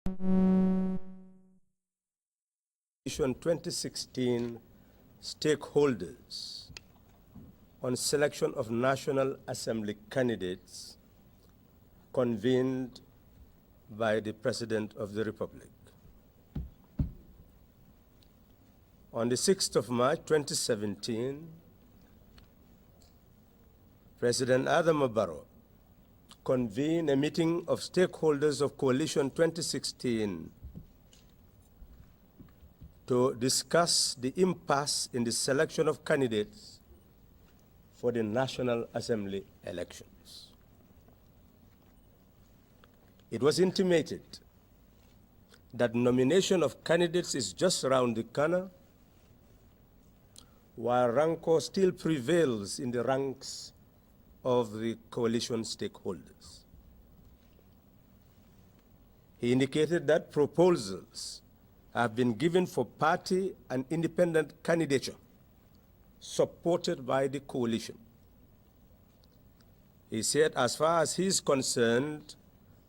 2016 Stakeholders on selection of National Assembly candidates convened by the President of the Republic. On the 6th of March 2017, President Adama Barrow convened a meeting of stakeholders of Coalition 2016 to discuss the impasse in the selection of candidates for the National Assembly elections. It was intimated that nomination of candidates is just around the corner, while rancor still prevails in the ranks of the coalition stakeholders. He indicated that proposals have been given for party and independent candidature supported by the coalition. He said, as far as he is concerned,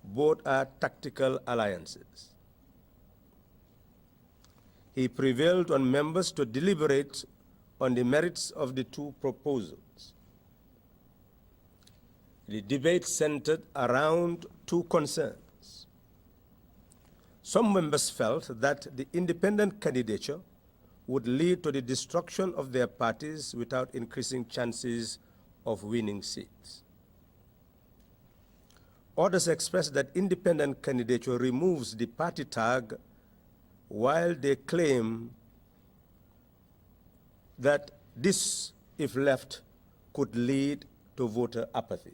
both are tactical alliances. He prevailed on members to deliberate on the merits of the two proposals. The debate centered around two concerns. Some members felt that the independent candidature would lead to the destruction of their parties without increasing chances of winning seats. Others expressed that independent candidature removes the party tag, while they claim that this, if left, could lead to voter apathy.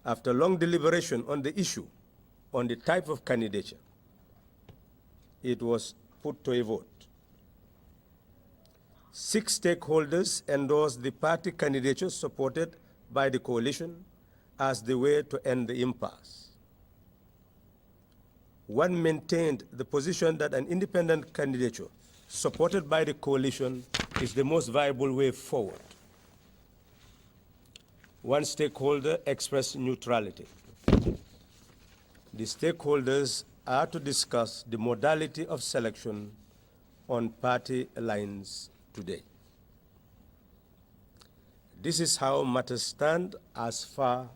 After long deliberation on the issue, on the type of candidature, it was put to a vote. 6 stakeholders endorsed the party candidature supported by the coalition as the way to end the impasse. One maintained the position that an independent candidature supported by the coalition is the most viable way forward. One stakeholder expressed neutrality. The stakeholders are to discuss the modality of selection on party lines today. This is how matters stand as far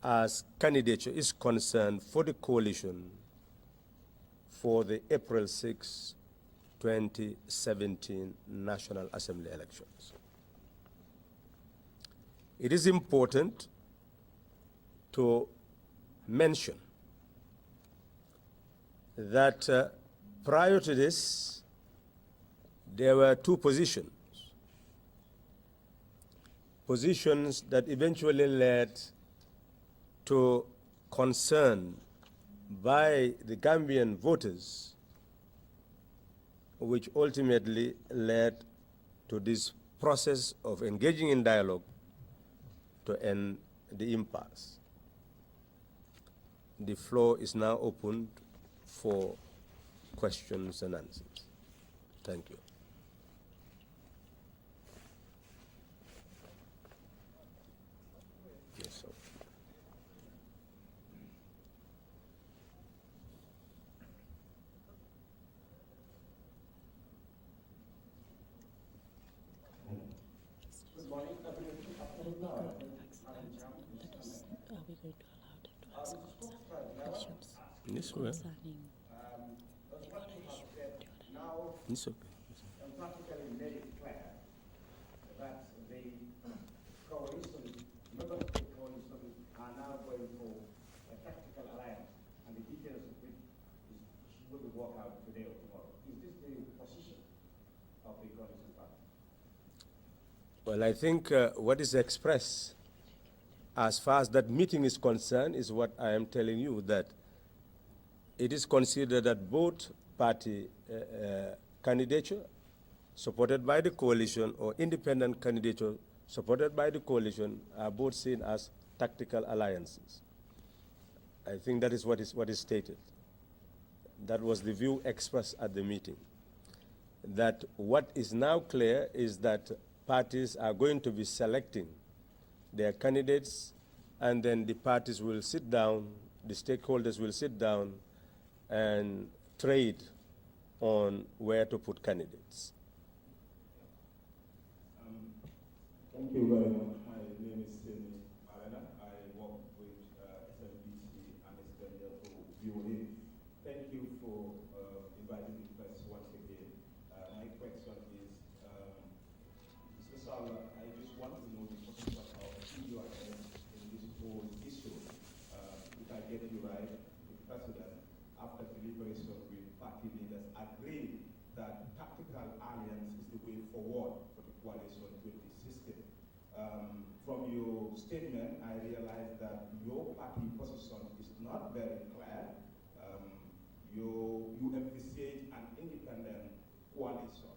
as candidature is concerned for the coalition for the April 6, 2017 National Assembly elections. It is important to mention that prior to this, there were two positions that eventually led to concern by the Gambian voters, which ultimately led to this process of engaging in dialogue to end the impasse. The floor is now opened for questions and answers. Thank you. Yes, sir. Good morning. Are we going to allow them to ask questions This way. concerning It's okay. Practically made it clear that the coalition, members of the coalition are now going for a tactical alliance, and the details of which will be worked out today or tomorrow. Is this the position of the coalition party? Well, I think what is expressed as far as that meeting is concerned is what I am telling you, that it is considered that both party candidature supported by the coalition or independent candidature supported by the coalition are both seen as tactical alliances. I think that is what is stated. That was the view expressed at the meeting. That what is now clear is that parties are going to be selecting their candidates, and then the parties will sit down, the stakeholders will sit down and trade on where to put candidates. Thank you very much. My name is Semi Marena. I work with SMBC and Estonia for VOA. Thank you for inviting me first once again. My question is, Mr. Sallah, I just want to know the position of PUIS in this whole issue. If I get you right, the President, after deliberation with party leaders, agreed that tactical alliance is the way forward for the coalition 20 system. From your statement, I realized that your party position is not very clear. You envisage an independent coalition,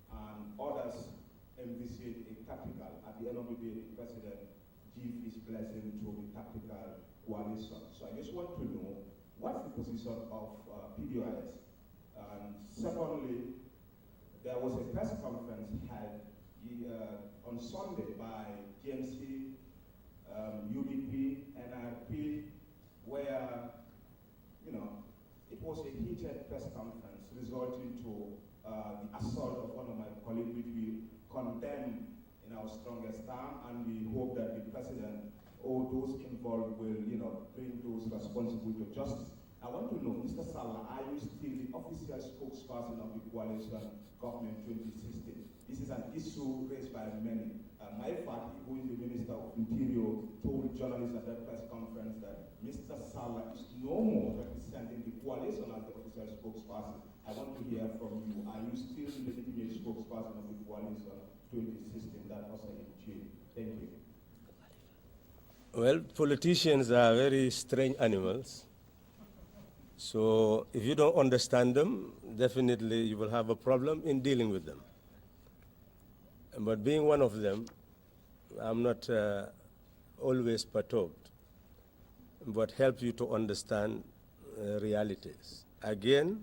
and others envisage a tactical. At the end of the day, the President gives his blessing to the tactical coalition. So I just want to know, what's the position of PDOIS? And secondly, there was a press conference held on Sunday by GMC, UDP, NRP, where, it was a heated press conference resulting to the assault of one of my colleagues, which we condemn in our strongest term, and we hope that the President or those involved will, bring those responsible to justice. I want to know, Mr. Sallah, are you still the official spokesperson of the coalition government 2016? This is an issue raised by many. My party, who is the Minister of Interior, told journalists at that press conference that Mr. Sallah is no more representing the coalition as the official spokesperson. I want to hear from you. Are you still the legitimate spokesperson of the coalition 2016 that was in change? Thank you. Well, politicians are very strange animals. So if you don't understand them, definitely you will have a problem in dealing with them. But being one of them, I'm not always perturbed, but help you to understand realities. Again,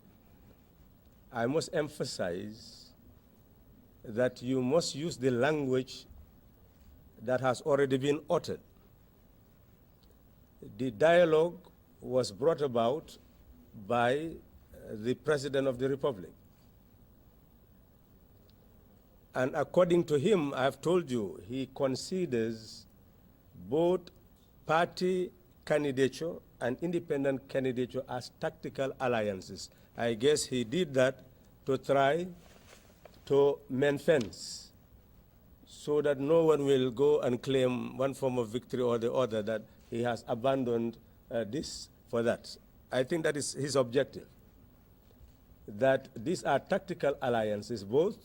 I must emphasize that you must use the language that has already been uttered. The dialogue was brought about by the President of the Republic. And according to him, I've told you, he considers both party candidature and independent candidature as tactical alliances. I guess he did that to try to mend fence so that no one will go and claim one form of victory or the other, that he has abandoned this for that. I think that is his objective, that these are tactical alliances both,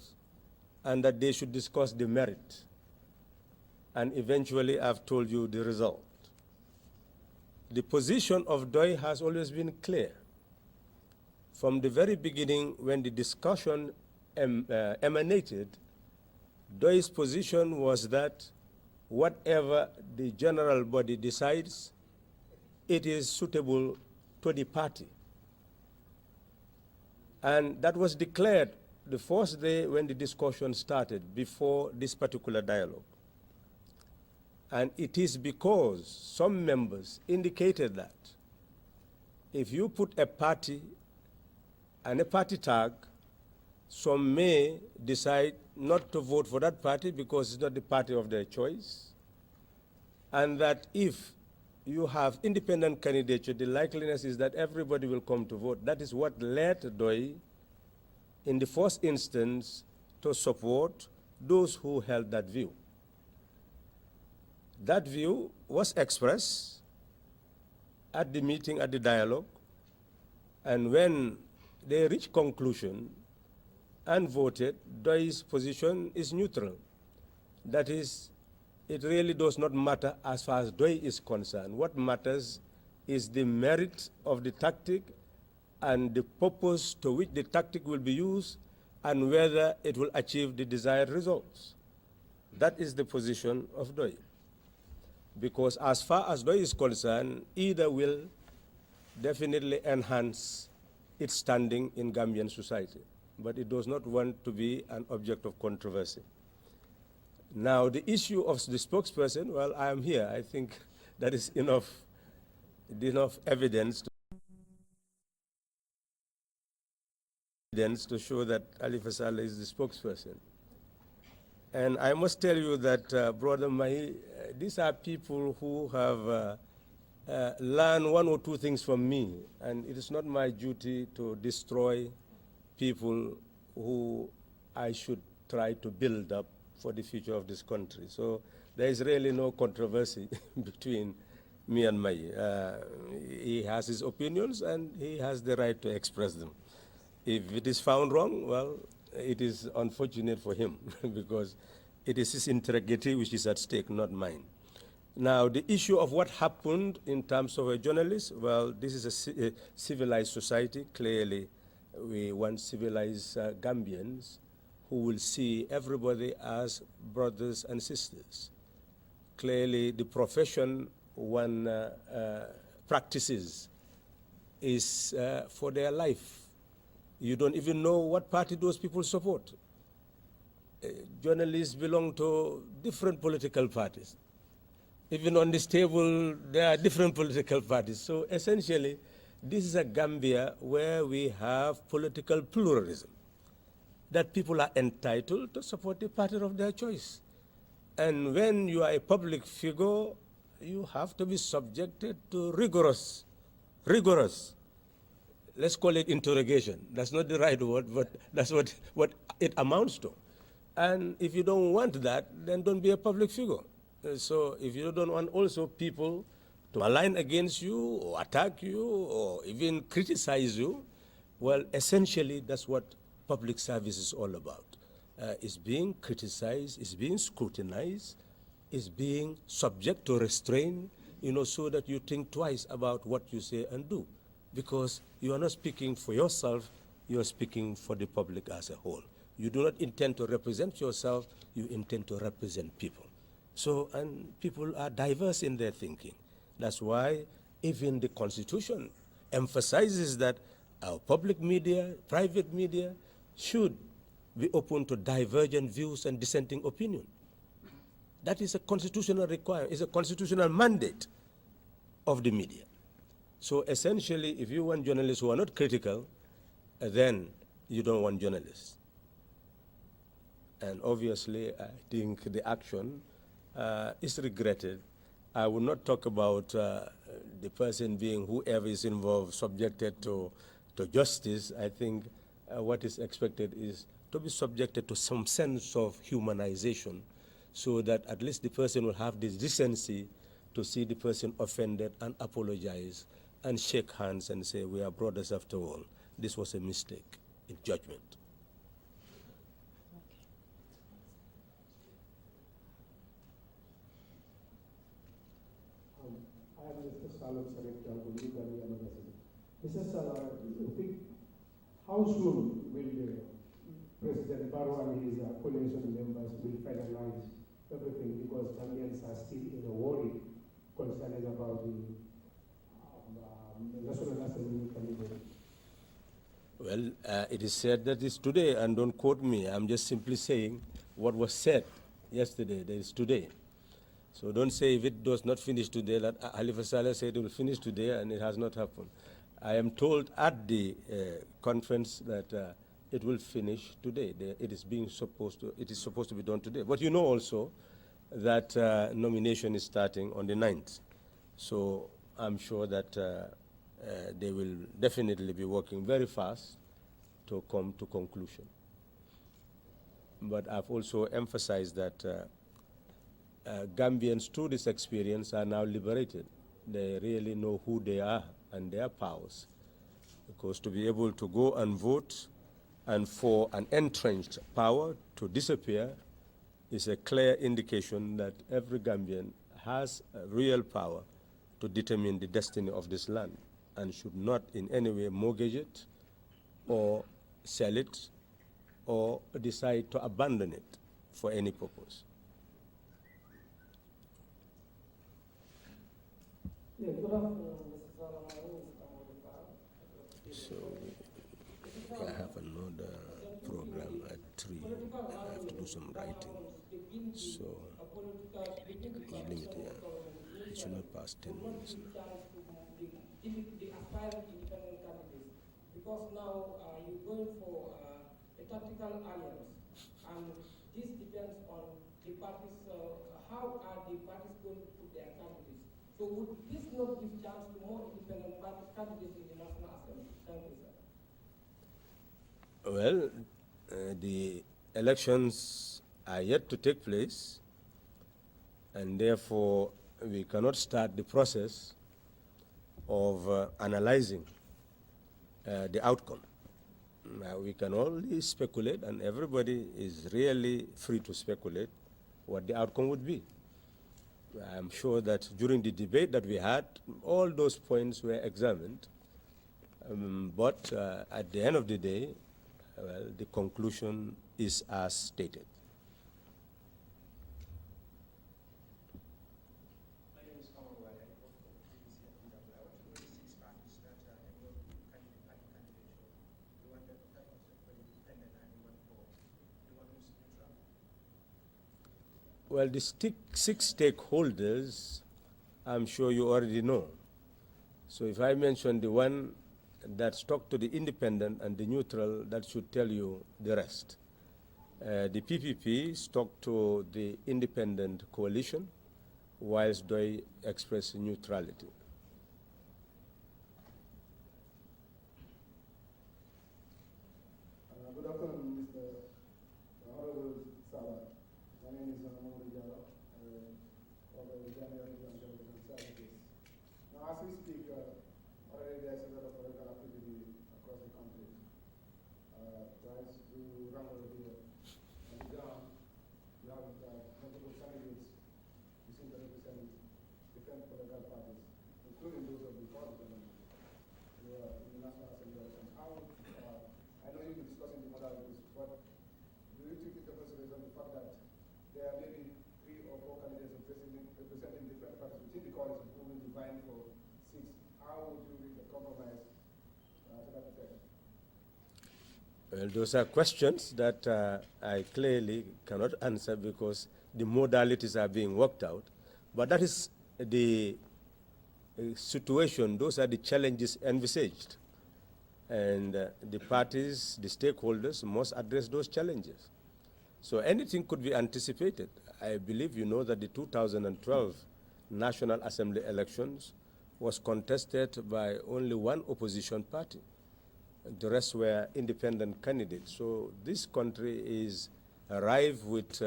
and that they should discuss the merit. And eventually, I've told you the result. The position of DOI has always been clear. From the very beginning, when the discussion emanated, DOI's position was that whatever the general body decides, it is suitable to the party. And that was declared the first day when the discussion started, before this particular dialogue. And it is because some members indicated that if you put a party and a party tag, some may decide not to vote for that party because it's not the party of their choice. And that if you have independent candidature, the likeliness is that everybody will come to vote. That is what led DOI, in the first instance, to support those who held that view. That view was expressed at the meeting, at the dialogue, and when they reached conclusion and voted, DOI's position is neutral. That is, it really does not matter as far as DOI is concerned. What matters is the merit of the tactic and the purpose to which the tactic will be used and whether it will achieve the desired results. That is the position of DOI. Because as far as DOI is concerned, either will definitely enhance its standing in Gambian society, but it does not want to be an object of controversy. Now, the issue of the spokesperson, well, I am here. I think that is enough enough evidence to show that Halifa Sallah is the spokesperson. And I must tell you that, Brother Mahi, these are people who have learned one or two things from me, and it is not my duty to destroy people who I should try to build up for the future of this country. So there is really no controversy between me and Mahi. He has his opinions, and he has the right to express them. If it is found wrong, well, it is unfortunate for him because it is his integrity which is at stake, not mine. Now, the issue of what happened in terms of a journalist, well, this is a civilized society. Clearly, we want civilized Gambians who will see everybody as brothers and sisters. Clearly, the profession one practices is for their life. You don't even know what party those people support. Journalists belong to different political parties. Even on this table, there are different political parties. So essentially, this is a Gambia where we have political pluralism, that people are entitled to support the party of their choice. And when you are a public figure, you have to be subjected to rigorous, let's call it interrogation. That's not the right word, but that's what it amounts to. And if you don't want that, then don't be a public figure. So if you don't want also people to align against you or attack you or even criticize you, well, essentially that's what public service is all about. It's being criticized, it's being scrutinized, it's being subject to restraint, so that you think twice about what you say and do. Because you are not speaking for yourself, you are speaking for the public as a whole. You do not intend to represent yourself, you intend to represent people. So, and people are diverse in their thinking. That's why even the Constitution emphasizes that our public media, private media, should be open to divergent views and dissenting opinion. That is a constitutional requirement, is a constitutional mandate of the media. So essentially, if you want journalists who are not critical, then you don't want journalists. And obviously, I think the action is regretted. I will not talk about the person being whoever is involved, subjected to justice. I think what is expected is to be subjected to some sense of humanization so that at least the person will have this decency to see the person offended and apologize and shake hands and say, we are brothers after all. This was a mistake in judgment. I am Mr. Sallah Clarifies. Mr. Sallah, you think how soon will President Barrow and his coalition members will finalize everything, because Gambians are still in a worry concerning about the National Assembly candidate? Well, it is said that it's today, and don't quote me. I'm just simply saying what was said yesterday, that is today. So don't say if it does not finish today, that Halifa Sallah said it will finish today, and it has not happened. I am told at the conference that it will finish today. It is supposed to be done today. But you know also that nomination is starting on the 9th. So I'm sure that they will definitely be working very fast to come to conclusion. But I've also emphasized that Gambians through this experience are now liberated. They really know who they are and their powers. Because to be able to go and vote and for an entrenched power to disappear is a clear indication that every Gambian has a real power to determine the destiny of this land and should not in any way mortgage it or sell it or decide to abandon it for any purpose. Yeah, good afternoon, Mr. Sallah. My name is Halifa. So I have another program at 3. I have to do some writing. So we limit here. It should not pass 10 minutes now. the aspiring independent candidates? Because now you're going for a tactical alliance, and this depends on the parties, how are the parties going to put their candidates? So would this not give chance to more independent parties candidates in the National Assembly? Thank you, sir. Well, the elections are yet to take place, and therefore we cannot start the process of analyzing the outcome. Now, we can only speculate, and everybody is really free to speculate what the outcome would be. I'm sure that during the debate that we had, all those points were examined, but at the end of the day, well, the conclusion is as stated. Well, the six stakeholders, I'm sure you already know. So if I mention the one that stuck to the independent and the neutral, that should tell you the rest. The PPP stuck to the independent coalition, whilst they express neutrality. Good afternoon, Mr. Honorable Sallah. My name is Mohamed Diallo, of the Neutrality and Services. Now, as we speak, already there's a lot of political activity across the country. Guys do rumble here. On the ground, you have multiple candidates who seem to represent different political parties, including those of the Republican who are in the National Assembly elections. I know you'll be discussing the modalities, but do you take into consideration the fact that there are maybe 3 or 4 candidates representing different parties within the coalition who will be vying for seats? How would you reach a compromise to that effect? Well, those are questions that I clearly cannot answer because the modalities are being worked out. But that is the situation, those are the challenges envisaged. And the parties, the stakeholders must address those challenges. So anything could be anticipated. I believe you know that the 2012 National Assembly elections was contested by only one opposition party. The rest were independent candidates. So this country is rife with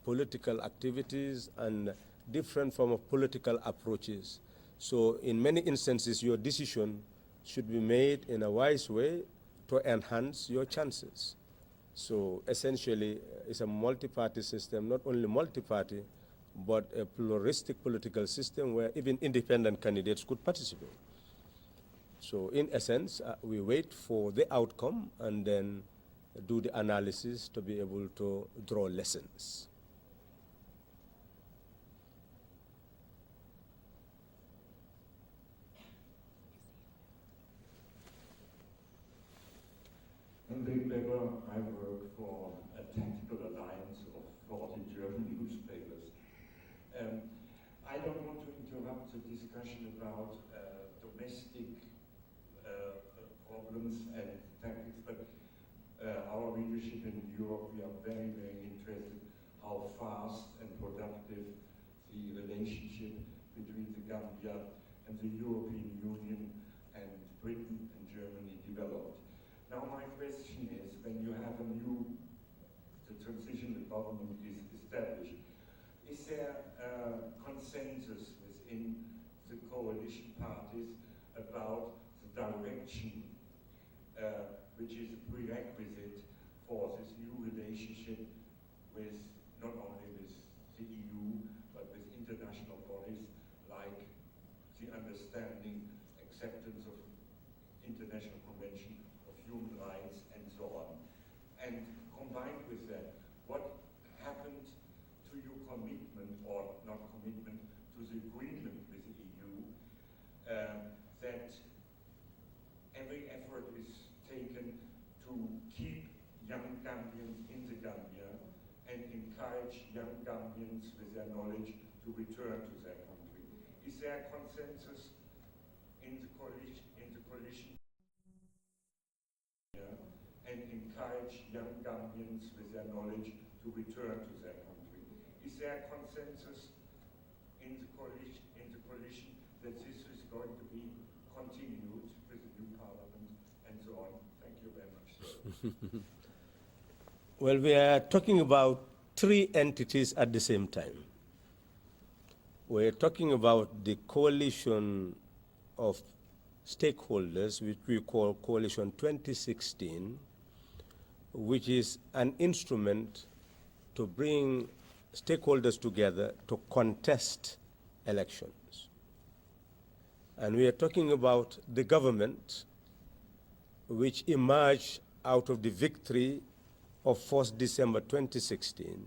political activities and different form of political approaches. So in many instances, your decision should be made in a wise way to enhance your chances. So essentially, it's a multi-party system, not only multi-party, but a pluralistic political system where even independent candidates could participate. So in essence, we wait for the outcome and then do the analysis to be able to draw lessons. Enrique Weber, I work for a tactical alliance of 40 German newspapers. I don't want to interrupt the discussion about domestic problems and tactics, but our leadership in Europe, we are very, very interested how fast and productive the relationship between the Gambia and the European Union and Britain and Germany developed. Now my question is, when you have the transitional government is established, is there a consensus within the coalition parties about the direction which is a prerequisite for this new relationship with not only with the EU, but with international bodies like the understanding, acceptance of International Convention of Human Rights and so on. And combined with that, what happened to your commitment, or not commitment, to the agreement with the EU, that every effort is taken to keep young Gambians in the Gambia and encourage young Gambians with their knowledge to return to their country. Is there a consensus in into coalition and encourage young Gambians with their knowledge to return to their country. Is there a consensus in the coalition that this is going to be continued with the new parliament and so on? Thank you very much, sir. Well, we are talking about three entities at the same time. We're talking about the coalition of stakeholders, which we call Coalition 2016, which is an instrument to bring stakeholders together to contest elections. And we are talking about the government, which emerged out of the victory of 1st December 2016.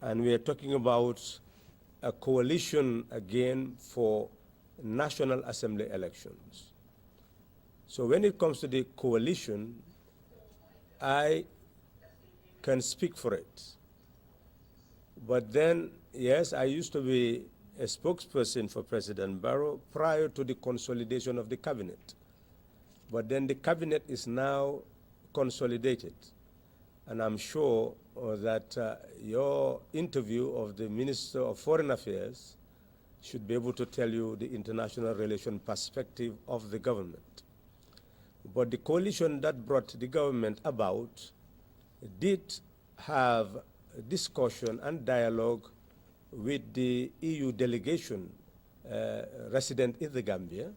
And we are talking about a coalition again for National Assembly elections. So when it comes to the coalition, I can speak for it. But then, yes, I used to be a spokesperson for President Barrow prior to the consolidation of the cabinet. But then the cabinet is now consolidated. And I'm sure that your interview of the Minister of Foreign Affairs should be able to tell you the international relation perspective of the government. But the coalition that brought the government about did have discussion and dialogue with the EU delegation resident in the Gambia.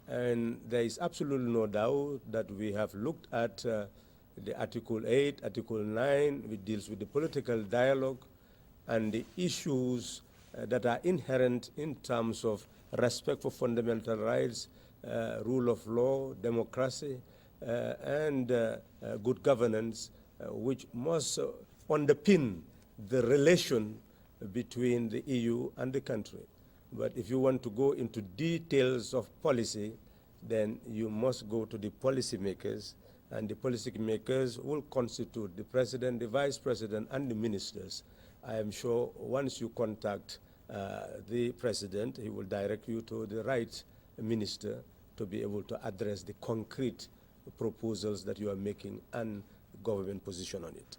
And there is absolutely no doubt that we have looked at the Article 8, Article 9, which deals with the political dialogue and the issues that are inherent in terms of respect for fundamental rights, rule of law, democracy, and good governance, which must underpin the relation between the EU and the country. But if you want to go into details of policy, then you must go to the policymakers, and the policymakers will constitute the president, the vice president, and the ministers. I am sure once you contact the president, he will direct you to the right minister to be able to address the concrete proposals that you are making and government position on it.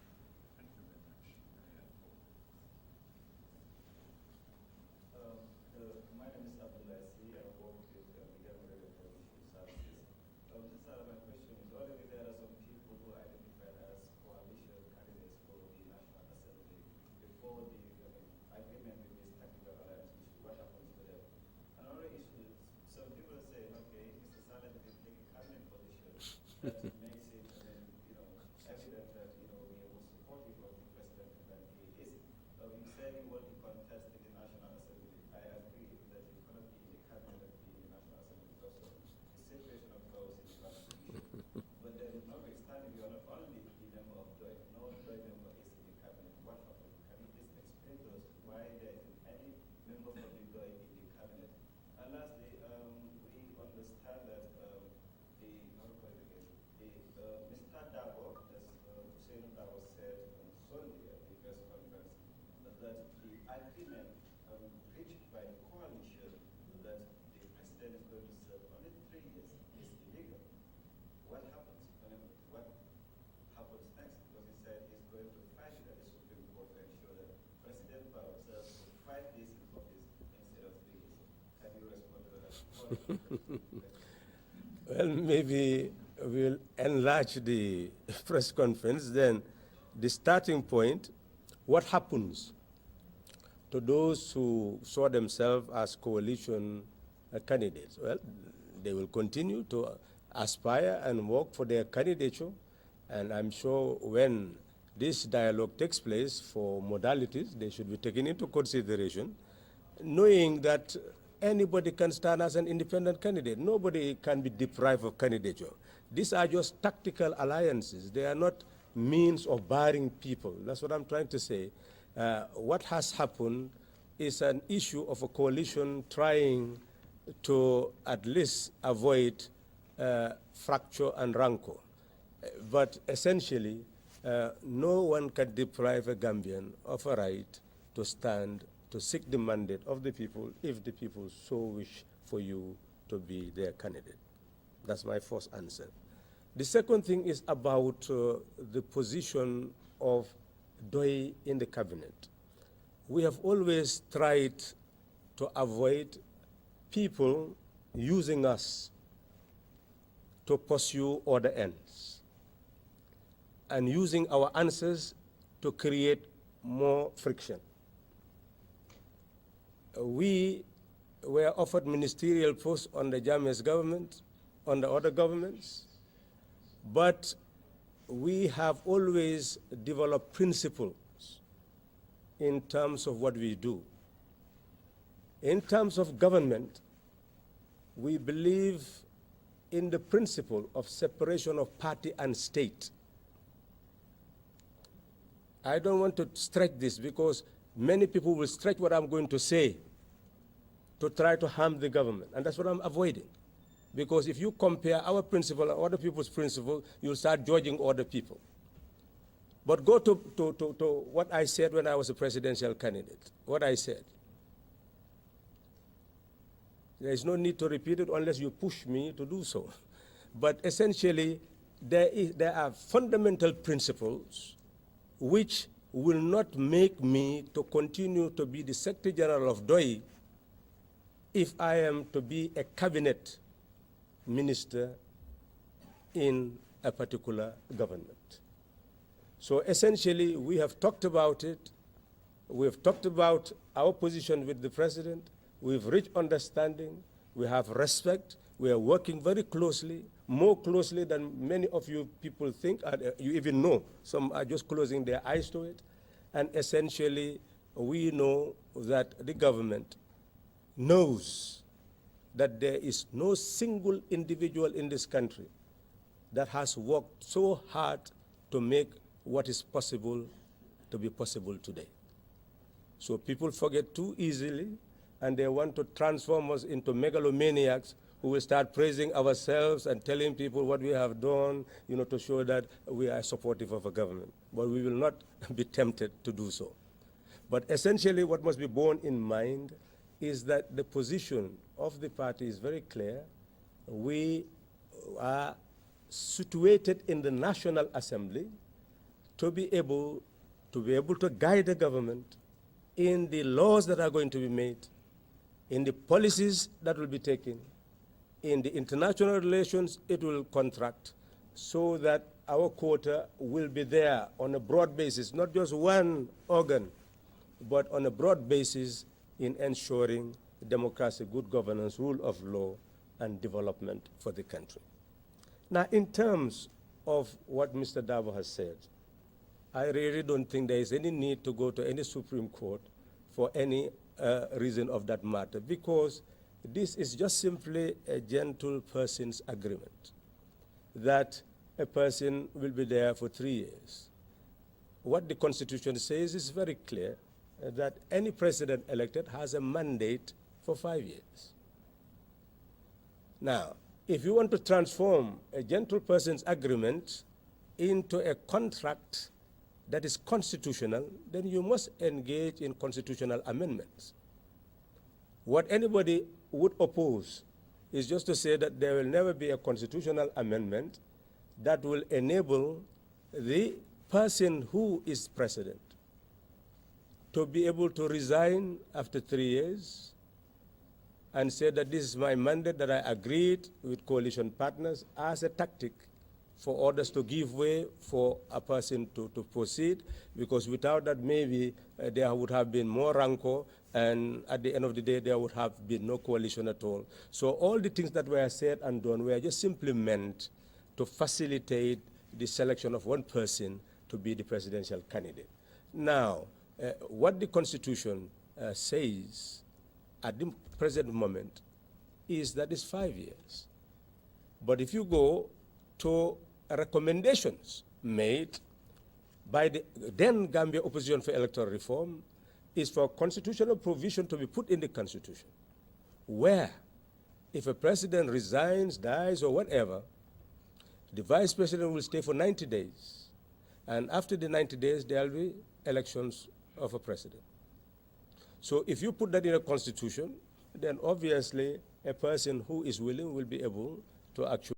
That makes it, evident that, we were supportive of the president that he is. You say you want to contest in the National Assembly. I agree that you cannot be in the cabinet of the National Assembly because of the separation of powers in the Constitution. But then, notwithstanding, you are not only the member of DOI, no DOI member is in the cabinet. What happened? Can you please explain to us why there isn't any member from the DOI in the cabinet? And lastly, we understand that Mr. Dabo, as Hussein Dabo said on Sunday at the press conference, that the agreement reached by the coalition that the president is going to serve only 3 years is illegal. What happens? What happens next? Because he said he's going to fight it at the Supreme Court to ensure that President Barrow serves for 5 days in office instead of 3 years. Can you respond to that? Well, maybe we'll enlarge the press conference. Then the starting point, what happens to those who saw themselves as coalition candidates? Well, they will continue to aspire and work for their candidature. And I'm sure when this dialogue takes place for modalities, they should be taken into consideration, knowing that anybody can stand as an independent candidate. Nobody can be deprived of candidature. These are just tactical alliances. They are not means of barring people. That's what I'm trying to say. What has happened is an issue of a coalition trying to at least avoid fracture and rancor. But essentially, no one can deprive a Gambian of a right to stand to seek the mandate of the people if the people so wish for you to be their candidate. That's my first answer. The second thing is about the position of DOI in the cabinet. We have always tried to avoid people using us to pursue other ends and using our answers to create more friction. We were offered ministerial posts on the Jammeh's government, on the other governments, but we have always developed principles in terms of what we do. In terms of government, we believe in the principle of separation of party and state. I don't want to stretch this because many people will stretch what I'm going to say to try to harm the government, and that's what I'm avoiding. Because if you compare our principle and other people's principle, you'll start judging other people. But go to what I said when I was a presidential candidate, what I said. There is no need to repeat it unless you push me to do so. But essentially, there are fundamental principles which will not make me to continue to be the Secretary General of DOI if I am to be a cabinet minister in a particular government. So essentially, we have talked about it. We have talked about our position with the president. We've reached understanding. We have respect. We are working very closely, more closely than many of you people think, and you even know. Some are just closing their eyes to it. And essentially, we know that the government knows that there is no single individual in this country that has worked so hard to make what is possible to be possible today. So people forget too easily, and they want to transform us into megalomaniacs who will start praising ourselves and telling people what we have done, to show that we are supportive of a government. But we will not be tempted to do so. But essentially what must be borne in mind is that the position of the party is very clear. We are situated in the National Assembly to be able to guide the government in the laws that are going to be made, in the policies that will be taken, in the international relations it will contract, so that our quota will be there on a broad basis, not just one organ, but on a broad basis in ensuring democracy, good governance, rule of law, and development for the country. Now, in terms of what Mr. Dabo has said, I really don't think there is any need to go to any Supreme Court for any reason of that matter, because this is just simply a gentle person's agreement that a person will be there for 3 years. What the Constitution says is very clear, that any president elected has a mandate for 5 years. Now, if you want to transform a gentle person's agreement into a contract that is constitutional, then you must engage in constitutional amendments. What anybody would oppose is just to say that there will never be a constitutional amendment that will enable the person who is president to be able to resign after 3 years and say that this is my mandate that I agreed with coalition partners as a tactic for others to give way for a person to proceed, because without that maybe there would have been more rancor, and at the end of the day there would have been no coalition at all. So all the things that were said and done were just simply meant to facilitate the selection of one person to be the presidential candidate. Now, what the Constitution says at the present moment is that it's 5 years. But if you go to recommendations made by the then Gambia Opposition for Electoral Reform, is for constitutional provision to be put in the Constitution, where if a president resigns, dies, or whatever, the vice president will stay for 90 days. And after the 90 days, there will be elections of a president. So if you put that in a constitution, then obviously a person who is willing will be able to actually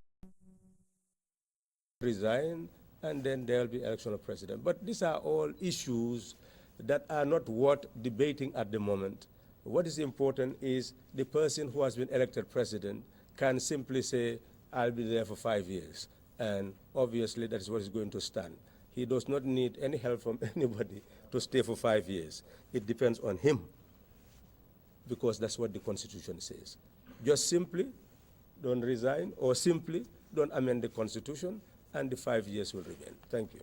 resign, and then there will be election of president. But these are all issues that are not worth debating at the moment. What is important is the person who has been elected president can simply say, I'll be there for 5 years. And obviously that is what is going to stand. He does not need any help from anybody to stay for 5 years. It depends on him, because that's what the Constitution says. Just simply don't resign, or simply don't amend the Constitution, and the 5 years will remain. Thank you.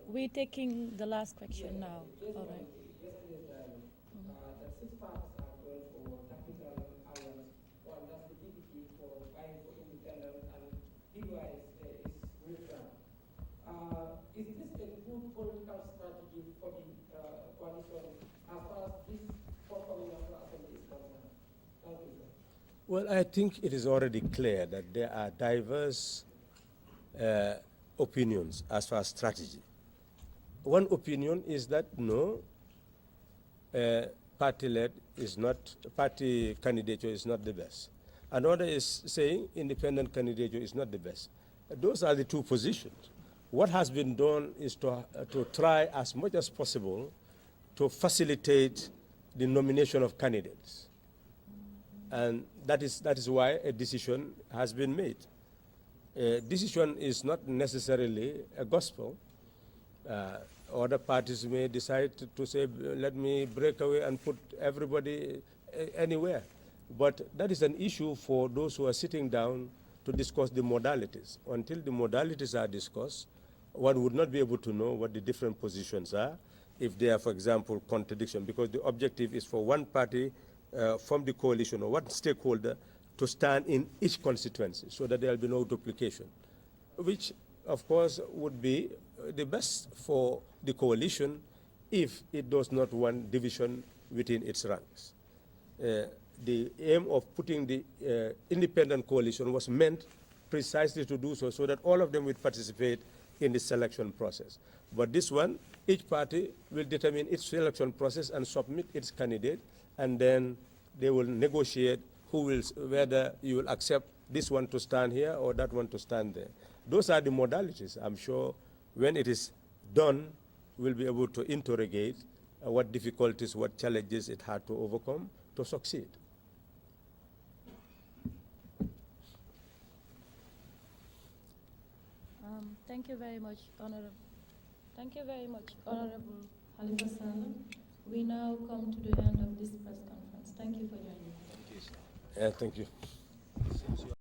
We're taking the last question now. All right. The six parties are going for tactical alliance. One, that's the DPP for vying for independence, and PY is neutral. Is this a good political strategy for the coalition as far as this forthcoming National Assembly is concerned? Thank you, sir. Well, I think it is already clear that there are diverse opinions as far as strategy. One opinion is that no, party-led is not, party candidature is not the best. Another is saying independent candidature is not the best. Those are the two positions. What has been done is to try as much as possible to facilitate the nomination of candidates. And that is why a decision has been made. A decision is not necessarily a gospel. Other parties may decide to say, let me break away and put everybody anywhere. But that is an issue for those who are sitting down to discuss the modalities. Until the modalities are discussed, one would not be able to know what the different positions are, if they are, for example, contradiction, because the objective is for one party from the coalition or one stakeholder to stand in each constituency so that there will be no duplication, which, of course, would be the best for the coalition if it does not want division within its ranks. The aim of putting the independent coalition was meant precisely to do so that all of them would participate in the selection process. But this one, each party will determine its selection process and submit its candidate, and then they will negotiate whether you will accept this one to stand here or that one to stand there. Those are the modalities. I'm sure when it is done, we'll be able to interrogate what difficulties, what challenges it had to overcome to succeed. Thank you very much, Honorable. Thank you very much, Honorable Halifa Sallah. We now come to the end of this press conference. Thank you for joining us. Thank you.